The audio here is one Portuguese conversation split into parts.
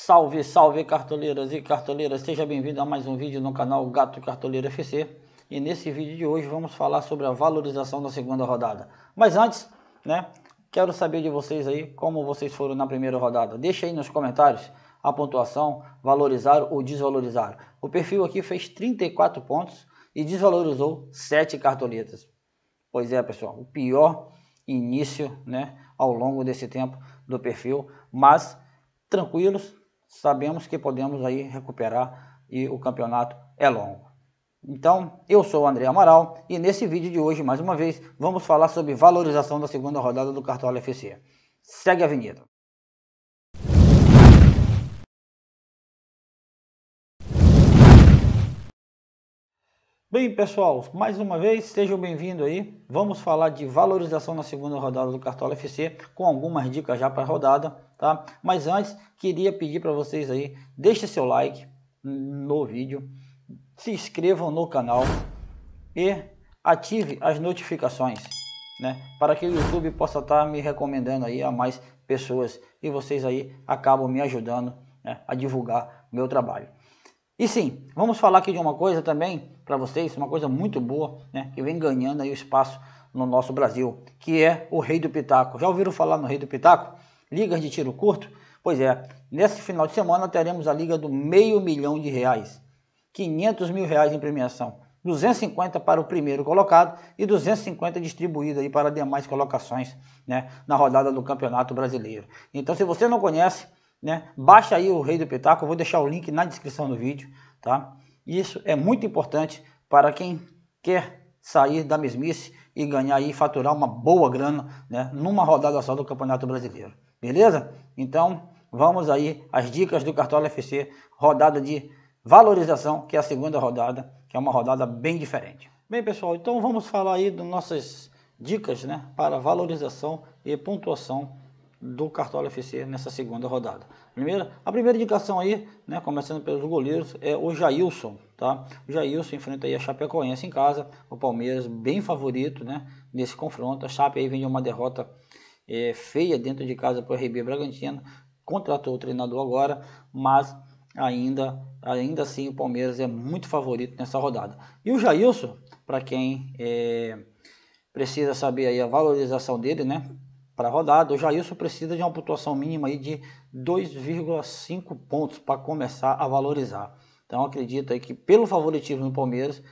Salve, salve cartoleiras e cartoleiras, seja bem-vindo a mais um vídeo no canal Gato Cartoleiro FC. E nesse vídeo de hoje vamos falar sobre a valorização da segunda rodada. Mas antes, quero saber de vocês aí como vocês foram na primeira rodada. Deixa aí nos comentários a pontuação, valorizar ou desvalorizar. O perfil aqui fez 34 pontos e desvalorizou 7 cartoletas. Pois é, pessoal, o pior início, ao longo desse tempo do perfil, mas tranquilos, sabemos que podemos aí recuperar e o campeonato é longo. Então, eu sou o André Amaral e nesse vídeo de hoje, mais uma vez, vamos falar sobre valorização da segunda rodada do Cartola FC. Segue a avenida. Bem, pessoal, mais uma vez, sejam bem-vindos aí. Vamos falar de valorização na segunda rodada do Cartola FC, com algumas dicas já para a rodada, tá? Mas antes, queria pedir para vocês aí, deixe seu like no vídeo, se inscrevam no canal e ative as notificações, para que o YouTube possa estar me recomendando aí a mais pessoas e vocês aí acabam me ajudando, a divulgar meu trabalho. E sim, vamos falar aqui de uma coisa também para vocês, uma coisa muito boa, que vem ganhando aí o espaço no nosso Brasil, que é o Rei do Pitaco. Já ouviram falar no Rei do Pitaco? Ligas de tiro curto? Pois é, nesse final de semana teremos a liga do R$500 mil, R$500 mil em premiação, 250 para o primeiro colocado e 250 distribuído aí para demais colocações, na rodada do Campeonato Brasileiro. Então, se você não conhece, baixa aí o Rei do Pitaco, eu vou deixar o link na descrição do vídeo, tá? Isso é muito importante para quem quer sair da mesmice e ganhar e faturar uma boa grana, numa rodada só do Campeonato Brasileiro, beleza? Então, vamos aí às dicas do Cartola FC, rodada de valorização, que é a segunda rodada, que é uma rodada bem diferente. Bem, pessoal, então vamos falar aí das nossas dicas, para valorização e pontuação do Cartola FC nessa segunda rodada. A primeira indicação aí, começando pelos goleiros, é o Jailson, tá? O Jailson enfrenta aí a Chapecoense em casa, o Palmeiras bem favorito, nesse confronto. A Chape aí vem de uma derrota feia dentro de casa para o RB Bragantino, contratou o treinador agora, mas ainda assim o Palmeiras é muito favorito nessa rodada. E o Jailson, para quem precisa saber aí a valorização dele, para a rodada, o Jailson precisa de uma pontuação mínima aí de 2,5 pontos para começar a valorizar. Então acredito aí que pelo favoritismo do Palmeiras,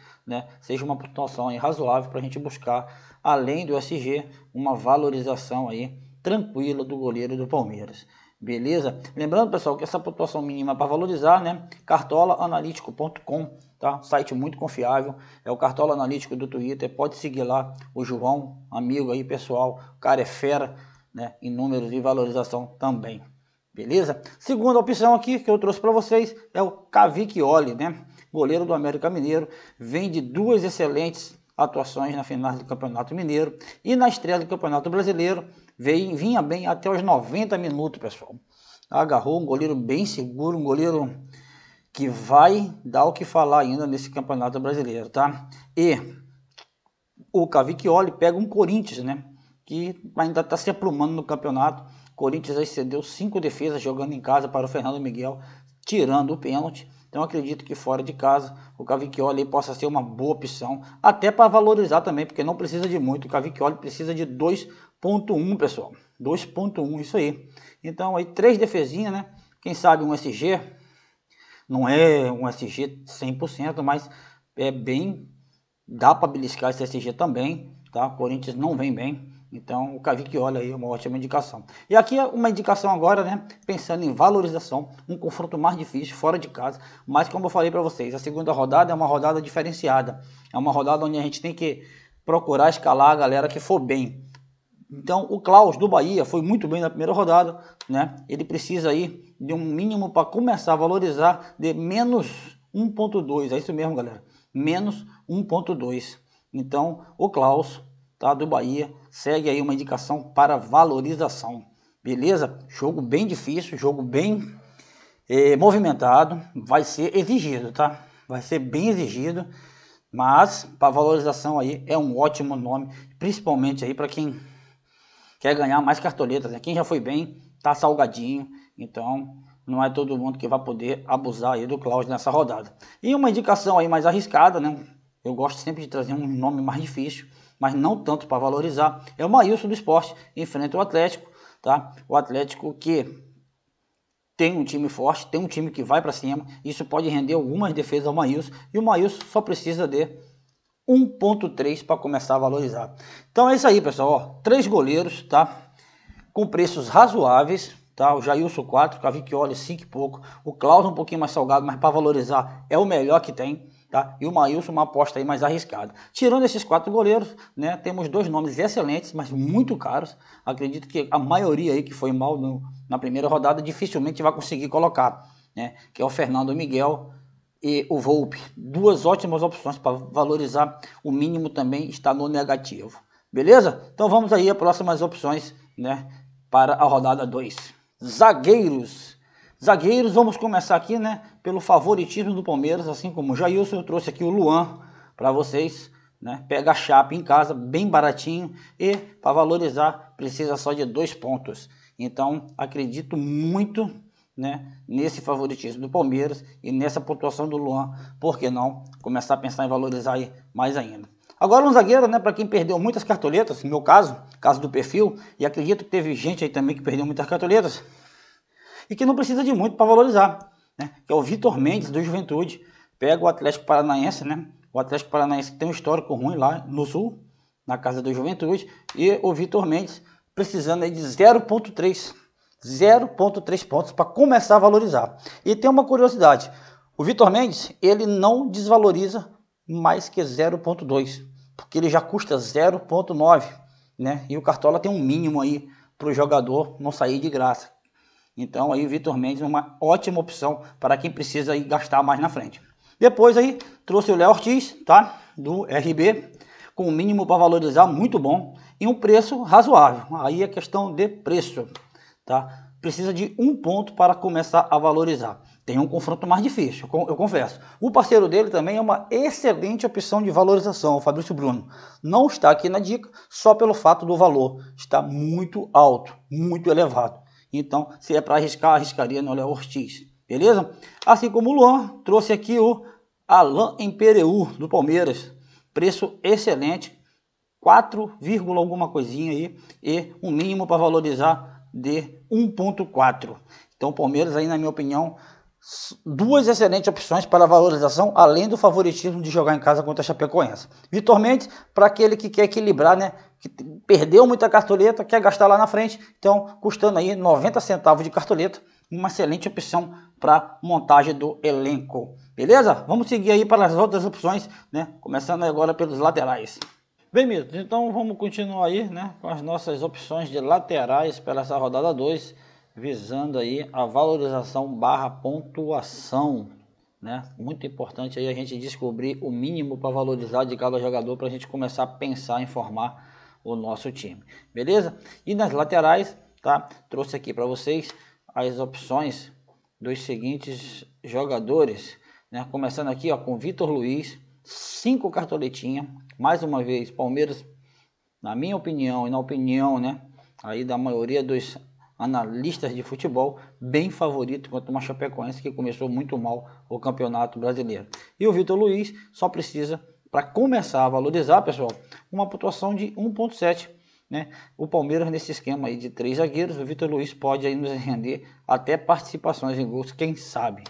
seja uma pontuação aí razoável para a gente buscar, além do SG, uma valorização aí tranquila do goleiro do Palmeiras. Beleza? Lembrando, pessoal, que essa pontuação mínima para valorizar, cartolaanalítico.com, tá? Site muito confiável, é o Cartola Analítico do Twitter, pode seguir lá o João, amigo aí, pessoal, o cara é fera, em números e valorização também. Beleza? Segunda opção aqui que eu trouxe para vocês é o Cavicchioli, goleiro do América Mineiro, vem de duas excelentes atuações na final do Campeonato Mineiro e na estreia do Campeonato Brasileiro, vinha bem até os 90 minutos, pessoal. Agarrou um goleiro bem seguro, um goleiro que vai dar o que falar ainda nesse Campeonato Brasileiro, tá? E o Cavicchioli pega um Corinthians, que ainda está se aprumando no campeonato. Corinthians aí cedeu 5 defesas jogando em casa para o Fernando Miguel, tirando o pênalti. Então acredito que fora de casa o Cavicchioli possa ser uma boa opção, até para valorizar também, porque não precisa de muito. O Cavicchioli precisa de 2,1, pessoal. 2,1, isso aí. Então aí 3 defesinhas, Quem sabe um SG, não é um SG 100%, mas é bem, dá para beliscar esse SG também, tá? O Corinthians não vem bem. Então o Cavicchioli aí é uma ótima indicação. E aqui é uma indicação agora, pensando em valorização, um confronto mais difícil, fora de casa. Mas como eu falei para vocês, a segunda rodada é uma rodada diferenciada. É uma rodada onde a gente tem que procurar escalar a galera que for bem. Então o Klaus do Bahia foi muito bem na primeira rodada, Ele precisa aí de um mínimo para começar a valorizar de menos 1,2. É isso mesmo, galera. Menos 1,2. Então o Klaus, tá, do Bahia, segue aí uma indicação para valorização. Beleza? Jogo bem difícil, jogo bem movimentado, vai ser exigido, tá? Vai ser bem exigido, mas para valorização aí é um ótimo nome, principalmente aí para quem quer ganhar mais cartoletas, Quem já foi bem, tá salgadinho, então não é todo mundo que vai poder abusar aí do Cláudio nessa rodada. E uma indicação aí mais arriscada, né? Eu gosto sempre de trazer um nome mais difícil, mas não tanto para valorizar. É o Maílson do Sport, enfrenta o Atlético, tá? O Atlético que tem um time forte, tem um time que vai para cima. Isso pode render algumas defesas ao Maílson. E o Maílson só precisa de 1.3 para começar a valorizar. Então é isso aí, pessoal. Ó, 3 goleiros, tá? Com preços razoáveis, tá? O Jailson 4, Cavicchioli 5 e pouco. O Klaus um pouquinho mais salgado, mas para valorizar é o melhor que tem, tá? E o Maílson uma aposta aí mais arriscada. Tirando esses 4 goleiros, né? Temos 2 nomes excelentes, mas muito caros. Acredito que a maioria aí que foi mal na primeira rodada dificilmente vai conseguir colocar, né? Que é o Fernando Miguel e o Volpi. 2 ótimas opções para valorizar. O mínimo também está no negativo. Beleza? Então vamos aí às próximas opções, né, para a rodada 2. Zagueiros. Zagueiros, vamos começar aqui, né, pelo favoritismo do Palmeiras, assim como o Jailson. Eu trouxe aqui o Luan para vocês, né? Pega a chapa em casa, bem baratinho, e para valorizar precisa só de 2 pontos. Então acredito muito, né, nesse favoritismo do Palmeiras e nessa pontuação do Luan. Por que não começar a pensar em valorizar aí mais ainda? Agora um zagueiro, né, para quem perdeu muitas cartoletas, no meu caso do perfil, e acredito que teve gente aí também que perdeu muitas cartoletas, e que não precisa de muito para valorizar, né, que é o Vitor Mendes do Juventude. Pega o Atlético Paranaense, né, o Atlético Paranaense tem um histórico ruim lá no Sul, na casa do Juventude, e o Vitor Mendes precisando aí de 0.3 pontos para começar a valorizar. E tem uma curiosidade, o Vitor Mendes, ele não desvaloriza mais que 0.2, porque ele já custa 0.9, né? E o Cartola tem um mínimo aí para o jogador não sair de graça. Então aí o Vitor Mendes é uma ótima opção para quem precisa aí gastar mais na frente. Depois aí trouxe o Léo Ortiz, tá? Do RB, com um mínimo para valorizar muito bom e um preço razoável. Aí é questão de preço, tá? Precisa de 1 ponto para começar a valorizar. Tem um confronto mais difícil, eu confesso. O parceiro dele também é uma excelente opção de valorização, o Fabrício Bruno. Não está aqui na dica só pelo fato do valor. Está muito alto, muito elevado. Então, se é para arriscar, arriscaria no Léo Ortiz. Beleza? Assim como o Luan, trouxe aqui o Alain Empereu, do Palmeiras. Preço excelente, 4, alguma coisinha aí, e um mínimo para valorizar de 1.4. Então o Palmeiras aí, na minha opinião, 2 excelentes opções para valorização, além do favoritismo de jogar em casa contra a Chapecoense. Vitor Mendes, para aquele que quer equilibrar, né, que perdeu muita cartoleta, quer gastar lá na frente, então custando aí 90 centavos de cartoleta, uma excelente opção para montagem do elenco. Beleza? Vamos seguir aí para as outras opções, né, começando agora pelos laterais. Bem, mitos, então vamos continuar aí, né, com as nossas opções de laterais para essa rodada 2, visando aí a valorização barra pontuação, né? Muito importante aí a gente descobrir o mínimo para valorizar de cada jogador para a gente começar a pensar em formar o nosso time, beleza? E nas laterais, tá? Trouxe aqui para vocês as opções dos seguintes jogadores, né? Começando aqui, ó, com Vitor Luiz, 5 cartoletinhas. Mais uma vez, Palmeiras, na minha opinião e na opinião, né, aí da maioria dos analistas de futebol, bem favorito contra uma Chapecoense que começou muito mal o Campeonato Brasileiro. E o Vitor Luiz só precisa, para começar a valorizar, pessoal, uma pontuação de 1.7. Né? O Palmeiras, nesse esquema aí de 3 zagueiros, o Vitor Luiz pode aí nos render até participações em gols, quem sabe.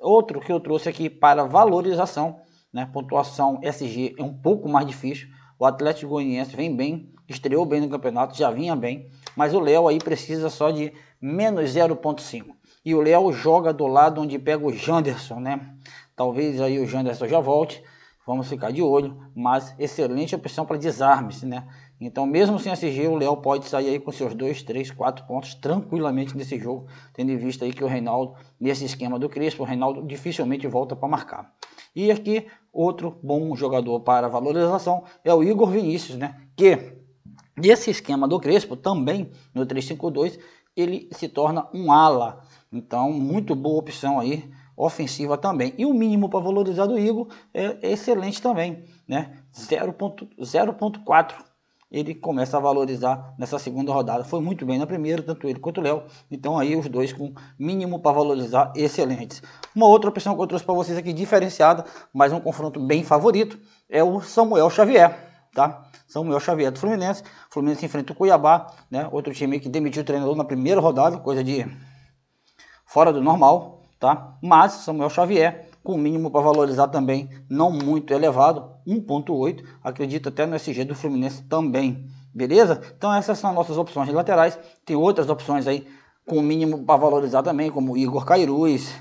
Outro que eu trouxe aqui para valorização, né, pontuação SG é um pouco mais difícil. O Atlético Goianiense vem bem, estreou bem no campeonato, já vinha bem, mas o Léo aí precisa só de menos 0.5. E o Léo joga do lado onde pega o Janderson, né? Talvez aí o Janderson já volte, vamos ficar de olho, mas excelente opção para desarmes, né? Então, mesmo sem SG, o Léo pode sair aí com seus 2, 3, 4 pontos tranquilamente nesse jogo, tendo em vista aí que o Reinaldo, nesse esquema do Crespo, o Reinaldo dificilmente volta para marcar. E aqui, outro bom jogador para valorização é o Igor Vinícius, né? Que nesse esquema do Crespo, também no 3-5-2, ele se torna um ala. Então, muito boa opção aí, ofensiva também. E o mínimo para valorizar do Igor é excelente também, né? 0.4. ele começa a valorizar nessa segunda rodada. Foi muito bem na primeira, tanto ele quanto o Léo. Então aí os dois com mínimo para valorizar excelentes. Uma outra opção que eu trouxe para vocês aqui diferenciada, mas um confronto bem favorito, é o Samuel Xavier, tá? Samuel Xavier do Fluminense. O Fluminense enfrenta o Cuiabá, né? Outro time que demitiu o treinador na primeira rodada, coisa de fora do normal, tá? Mas Samuel Xavier com mínimo para valorizar também não muito elevado, 1.8, acredito até no SG do Fluminense também, beleza? Então essas são as nossas opções de laterais. Tem outras opções aí com mínimo para valorizar também, como Igor Cairuz,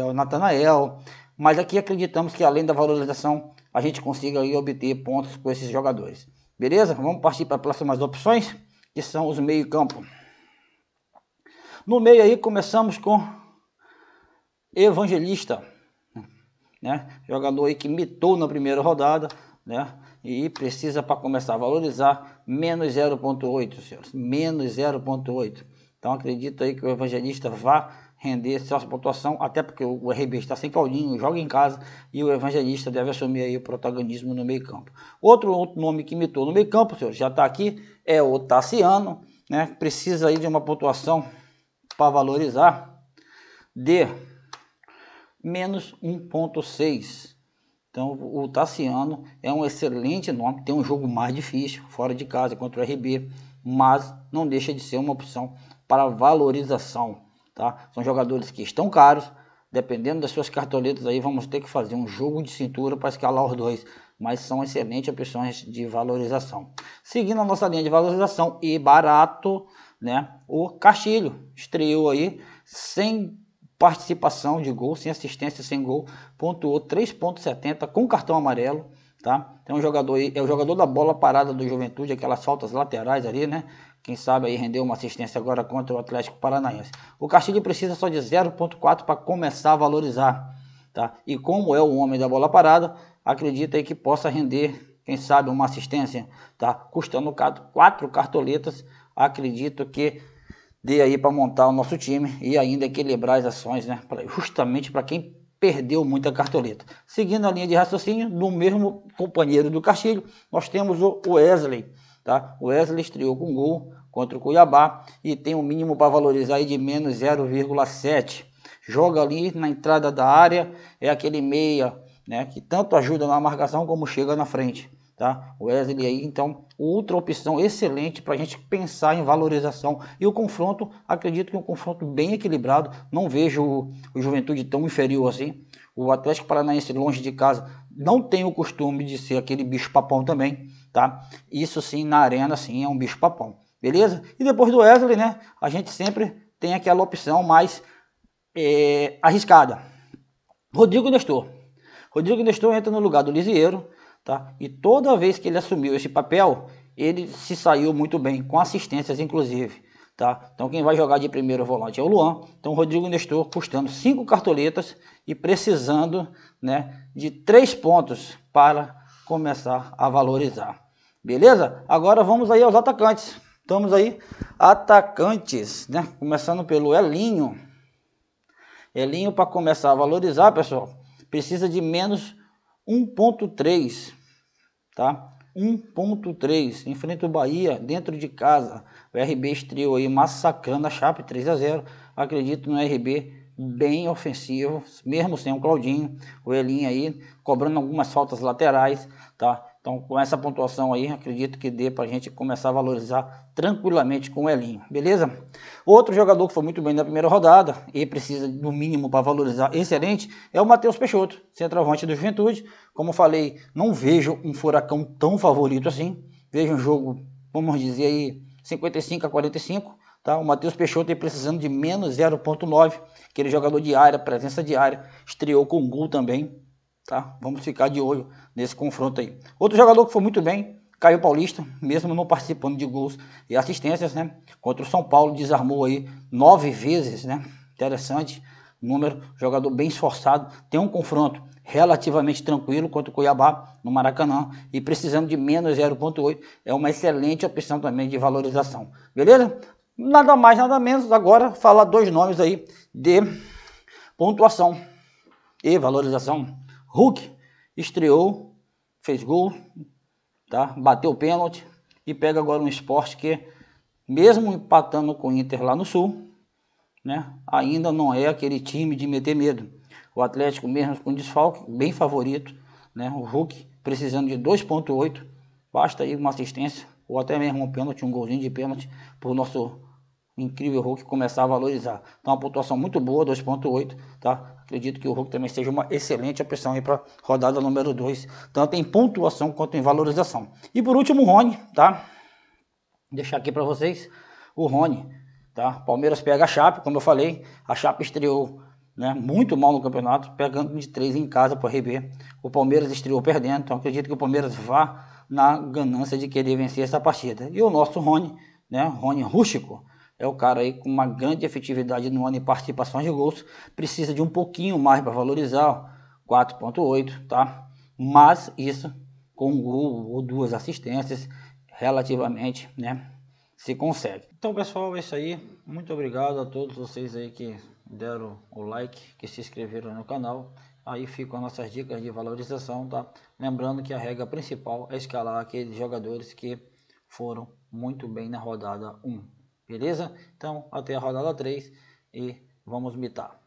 o Natanael, mas aqui acreditamos que além da valorização a gente consiga aí obter pontos com esses jogadores, beleza? Vamos partir para as próximas opções, que são os meio-campo. No meio aí começamos com Evangelista, né? Jogador aí que mitou na primeira rodada, né? E precisa para começar a valorizar menos 0.8, senhores, menos 0.8. Então acredito aí que o Evangelista vá render sua pontuação, até porque o RB está sem Claudinho, joga em casa e o Evangelista deve assumir aí o protagonismo no meio campo. Outro nome que mitou no meio campo, senhores, já está aqui, é o Tassiano, né? Precisa aí de uma pontuação para valorizar de menos 1.6. Então o Tassiano é um excelente nome, tem um jogo mais difícil fora de casa contra o RB, mas não deixa de ser uma opção para valorização, tá? São jogadores que estão caros, dependendo das suas cartoletas aí vamos ter que fazer um jogo de cintura para escalar os dois, mas são excelentes opções de valorização. Seguindo a nossa linha de valorização e barato, né? O Castilho estreou aí sem participação de gol, sem assistência, sem gol, pontuou 3.70 com cartão amarelo, tá? Então, é o jogador da bola parada do Juventude, aquelas faltas laterais ali, né? Quem sabe aí rendeu uma assistência agora contra o Atlético Paranaense. O Castilho precisa só de 0.4 para começar a valorizar, tá? E como é o homem da bola parada, acredita aí que possa render, quem sabe, uma assistência, tá? Custando 4 cartoletas, acredito que dê aí para montar o nosso time e ainda equilibrar as ações, né? Justamente para quem perdeu muita cartoleta. Seguindo a linha de raciocínio do mesmo companheiro do Castilho, nós temos o Wesley, tá? O Wesley estreou com gol contra o Cuiabá e tem um mínimo para valorizar aí de menos 0,7. Joga ali na entrada da área, é aquele meia, né, que tanto ajuda na marcação como chega na frente. Tá? O Wesley aí, então, outra opção excelente para a gente pensar em valorização. E o confronto, acredito que é um confronto bem equilibrado. Não vejo o Juventude tão inferior assim. O Atlético Paranaense, longe de casa, não tem o costume de ser aquele bicho-papão também, tá? Isso sim, na arena, sim, é um bicho-papão, beleza? E depois do Wesley, né, a gente sempre tem aquela opção mais arriscada. Rodrigo Nestor. Rodrigo Nestor entra no lugar do Lisieiro, tá? E toda vez que ele assumiu esse papel, ele se saiu muito bem, com assistências inclusive, tá? Então quem vai jogar de primeiro volante é o Luan. Então o Rodrigo Nestor custando 5 cartoletas e precisando, né, de 3 pontos para começar a valorizar. Beleza? Agora vamos aí aos atacantes. Estamos aí, atacantes, né? Começando pelo Elinho. Elinho, para começar a valorizar, pessoal, precisa de menos 1.3, tá? 1.3, enfrenta o Bahia dentro de casa. O RB estreou aí massacrando a Chape 3-0. Acredito no RB bem ofensivo, mesmo sem o Claudinho. O Elinho aí cobrando algumas faltas laterais, tá? Então com essa pontuação aí, acredito que dê pra gente começar a valorizar tranquilamente com o Elinho, beleza? Outro jogador que foi muito bem na primeira rodada e precisa no mínimo para valorizar excelente é o Matheus Peixoto, centroavante do Juventude. Como falei, não vejo um Furacão tão favorito assim. Vejo um jogo, vamos dizer aí, 55-45. Tá? O Matheus Peixoto aí precisando de menos 0.9. Aquele jogador de área, presença de área. Estreou com gol também. Tá? Vamos ficar de olho nesse confronto aí. Outro jogador que foi muito bem, Caio Paulista, mesmo não participando de gols e assistências, né? Contra o São Paulo, desarmou aí 9 vezes, né? Interessante número, jogador bem esforçado. Tem um confronto relativamente tranquilo contra o Cuiabá no Maracanã e precisando de menos 0.8, é uma excelente opção também de valorização. Beleza? Nada mais, nada menos, agora falar 2 nomes aí de pontuação e valorização. Hulk estreou, fez gol, tá? Bateu o pênalti, e pega agora um Sport que, mesmo empatando com o Inter lá no Sul, né, ainda não é aquele time de meter medo. O Atlético, mesmo com desfalque, bem favorito, né, o Hulk precisando de 2,8, basta aí uma assistência, ou até mesmo um pênalti, um golzinho de pênalti, para o nosso incrível Hulk começar a valorizar. Então, uma pontuação muito boa, 2,8, tá? Acredito que o Hulk também seja uma excelente opção aí para rodada número 2, tanto em pontuação quanto em valorização. E por último, o Rony, tá? Vou deixar aqui para vocês o Rony, tá? Palmeiras pega a Chape, como eu falei, a Chape estreou, né, muito mal no campeonato, pegando de 3 em casa para o RB. O Palmeiras estreou perdendo, então acredito que o Palmeiras vá na ganância de querer vencer essa partida. E o nosso Rony, né, Rony Rústico, é o cara aí com uma grande efetividade no ano em participações de gols, precisa de um pouquinho mais para valorizar, 4,8, tá? Mas isso com um gol ou 2 assistências, relativamente, né, se consegue. Então, pessoal, é isso aí. Muito obrigado a todos vocês aí que deram o like, que se inscreveram no canal. Aí ficam as nossas dicas de valorização, tá? Lembrando que a regra principal é escalar aqueles jogadores que foram muito bem na rodada 1. Beleza? Então, até a rodada 3 e vamos mitar.